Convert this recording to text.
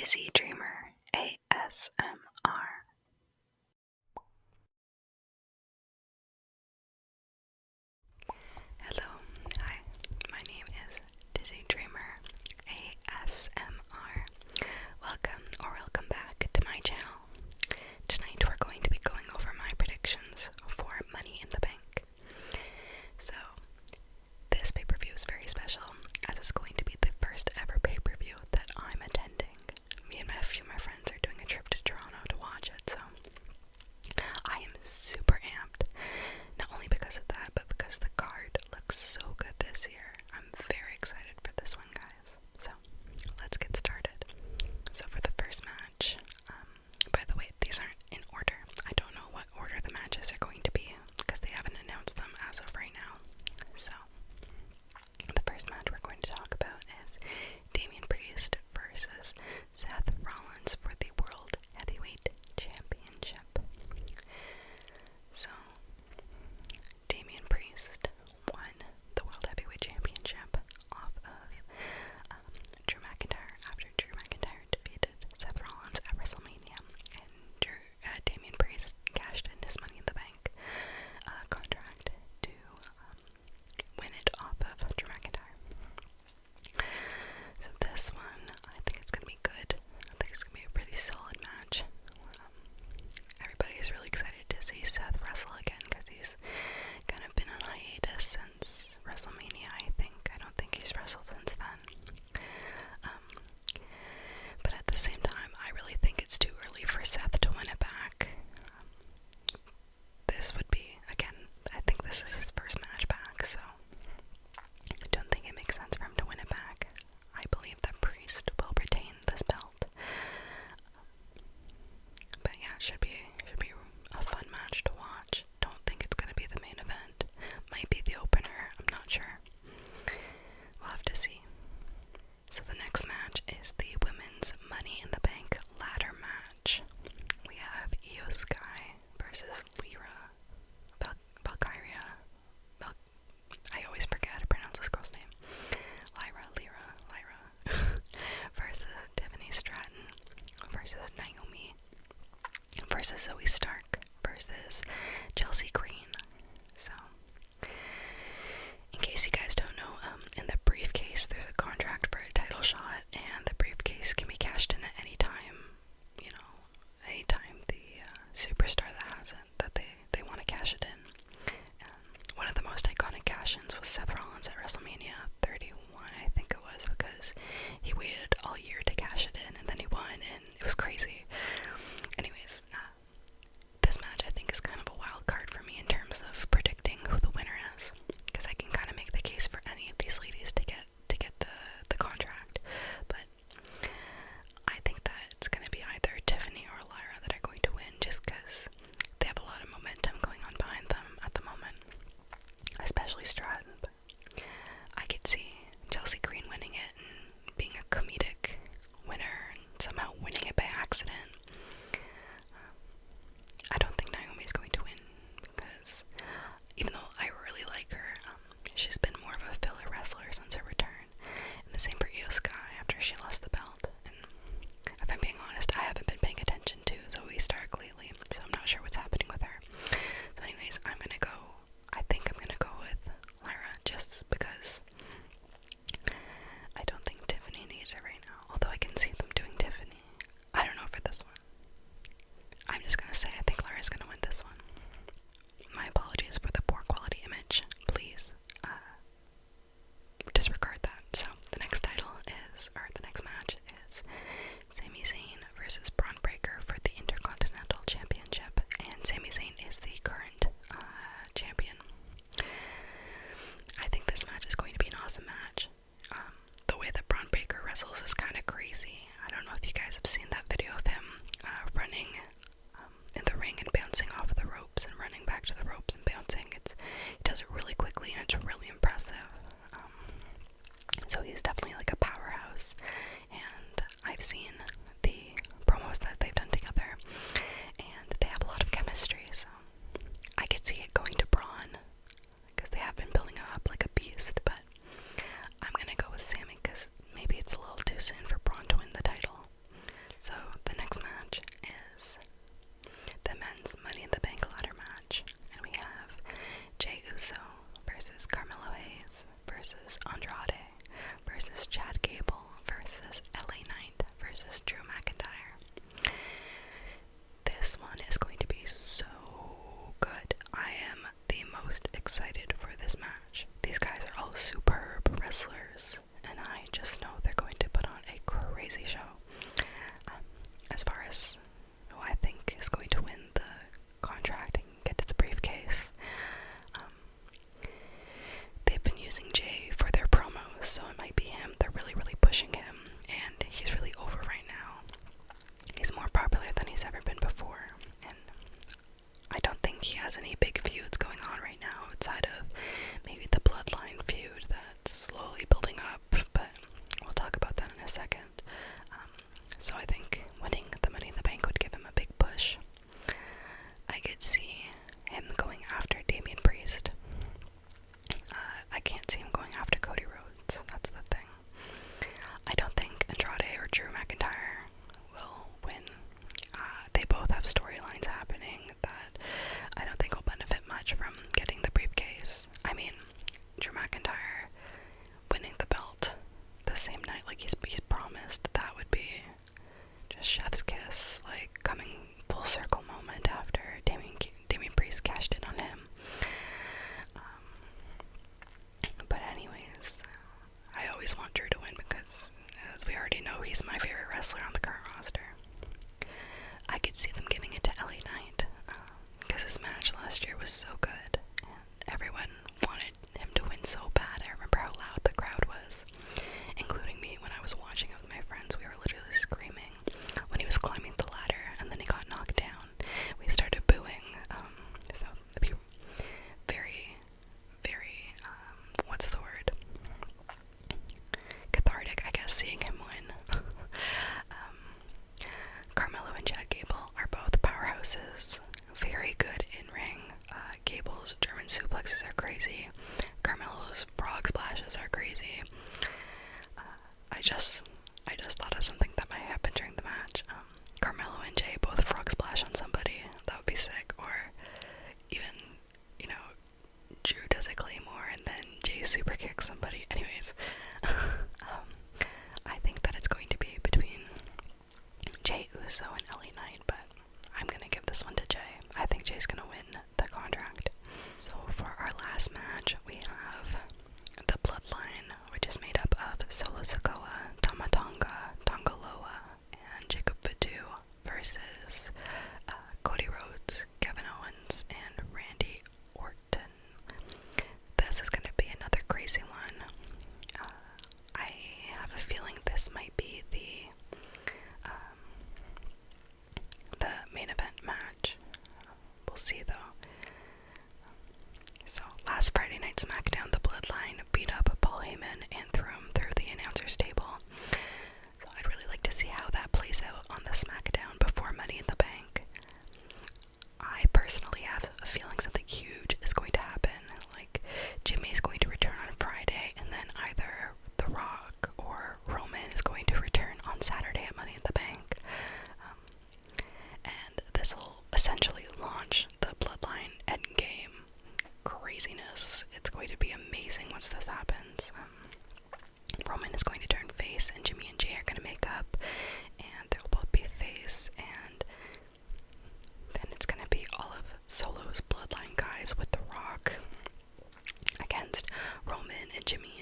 Dizzy Dreamer ASMR. Hello, hi, my name is Dizzy Dreamer ASMR. Welcome back to my channel. Tonight we're going to be going over my predictions for Money in the Bank. So, this pay-per-view is very special as it's going to be the first ever pay-per-view that I'm attending. Me and a few of my friends are doing a trip to Toronto to watch it, so I am super amped. Not only because of that, but because the card looks so good this year. I'm very excited for this one, guys. So, let's get started. So for the first match, by the way, these aren't in order. I don't know what order the matches are going to be because they haven't announced them as of right now. So, the first match we're going to talk about is Damian Priest versus Seth Rollins for the World Heavyweight Championship. So, Damian Priest won the World Heavyweight Championship off of Drew McIntyre after Drew McIntyre defeated Seth Rollins at WrestleMania, and Damian Priest cashed in his Money in the Bank contract to win it off of Drew McIntyre. So this one, I think it's gonna be good. I think it's gonna be a pretty solid match. Everybody's really excited to see Seth wrestle again because he's kind of been on hiatus since WrestleMania, I think. I don't think he's wrestled since then. But at the same time, I really think it's too early for Seth to win it back. This would be, again, I think this is his first match back, so I don't think it makes sense for him to win it back. I believe that Priest will retain this belt. But yeah, it should be a fun match to watch. Don't think it's gonna be the main event. Might be the opener, I'm not sure. We'll have to see. So the next match is the Women's Money in the Bank ladder match. We have Io Sky versus Lyra Valkyria. I always forget how to pronounce this girl's name. Lyra versus Tiffany Stratton versus Naomi versus Zoe Stark versus Chelsea Green. So, in case you guys don't know, in the briefcase there's a contract for a title shot, and the briefcase can be cashed in at any time. You know, anytime the superstar that has it, that they want to cash it in. One of the most iconic cash-ins was Seth Rollins at WrestleMania 31, I think it was, because he waited all year to cash it in, and then he won, and it was crazy. Anyways, this match I think is kind of a wild card for me in terms of predicting who the winner is, because I can kind of make the case for any of these ladies to get the contract, but I think that it's going to be either Tiffany or Lyra that are going to win, just because they have a lot of momentum going on behind them at the moment, especially Stratton. But I could see Chelsea Green winning it and being a comedic winner and somehow winning it by accident. I don't think Naomi's going to win because even though I really like her, she's been more of a filler wrestler since her return. And the same for Io Sky after she lost the belt. And if I'm being honest, I haven't been paying attention to Zoe Stark lately, so I'm not sure what's happening with her. So anyways, I think I'm gonna go with Lyra just because I don't think Tiffany needs it right now. Although I can see them doing Tiffany. I don't know for this one. I'm just gonna say I think Lyra's gonna win this one. My apologies for the poor quality image. Please disregard that. So the next match is Sami Zayn versus Braun Breaker for the Intercontinental Championship, and Sami Zayn is the current champion. I think this match is going to be an awesome match. The way that Braun Breaker wrestles is kind of crazy. I don't know if you guys have seen that video of him running in the ring and bouncing off the ropes and running back to the ropes and bouncing. He does it really quickly and it's really impressive. So he's definitely like a powerhouse, and I've seen the promos that they've done together, and they have a lot of chemistry, so I could see it going to Braun, because they have been building up like a beast, but I'm gonna go with Sami, because maybe it's a little too soon for Braun to win the title. show. As far as who I think is going to win the contract and get to the briefcase, they've been using Jay for their promos, so it might be him. They're really, really pushing him, and he's really over right now. He's more popular than he's ever been before, and I don't think he has any big feuds going on right now outside of maybe the Bloodline feud that's slowly building up, but we'll talk about that in a second. So I think winning the Money in the Bank would give him a big push. I could see him going after Damian Priest. I can't see him going after Cody Rhodes. That's the thing. I don't think Andrade or Drew McIntyre will win. They both have storylines happening that I don't think will benefit much from getting the briefcase. I mean, Drew McIntyre winning the belt the same night like he's promised, that would be just chef's kiss, like coming full circle moment after Damian Priest cashed in on him. But anyways, I always want Drew to win because, as we already know, he's my favorite wrestler on the current roster. I could see them giving it to LA Knight because his match last year was so good and everyone wanted him to win so bad. I remember how loud the crowd was, including me when I was watching it with my friends. We were literally screaming when he was climbing the ladder and then he got knocked down. We started booing. So it'd be very, very, what's the word? Cathartic, I guess, seeing him win. Carmelo and Chad Gable are both powerhouses. Very good in ring. Gable's German suplexes are crazy. Carmelo's frog splashes are crazy. I just thought of something that might happen during the match. Carmelo and Jay both frog splash on somebody. That would be sick. Or even, you know, Drew does a Claymore and then Jay super kicks somebody. Anyways, I think that it's going to be between Jay Uso and LA Knight, but I'm gonna give this one to Jay. I think Jay's gonna win the contract. So for our last match, we have the Bloodline, which is made up of Solo Sikoa, Tama Tonga, Tonga Loa, and Jacob Fatu versus Cody Rhodes, Kevin Owens, and Randy Orton. This is gonna be another crazy one. I have a feeling this might be the main event match. We'll see though. So last Friday night SmackDown, the Bloodline beat up Paul Heyman and threw him through the announcer's table. So I'd really like to see how that plays out on the SmackDown before Money in the Bank. I personally have a feeling something huge is going to happen. Like Jimmy's going to return on Friday, and then either The Rock or Roman is going to return on Saturday at Money in the Bank. And this will essentially launch the Bloodline endgame craziness. It's going to be amazing once this happens. Roman is going to turn face, and Jimmy and Jay are going to make up, and they'll both be face, and then it's going to be all of Solo's Bloodline guys with The Rock against Roman and Jimmy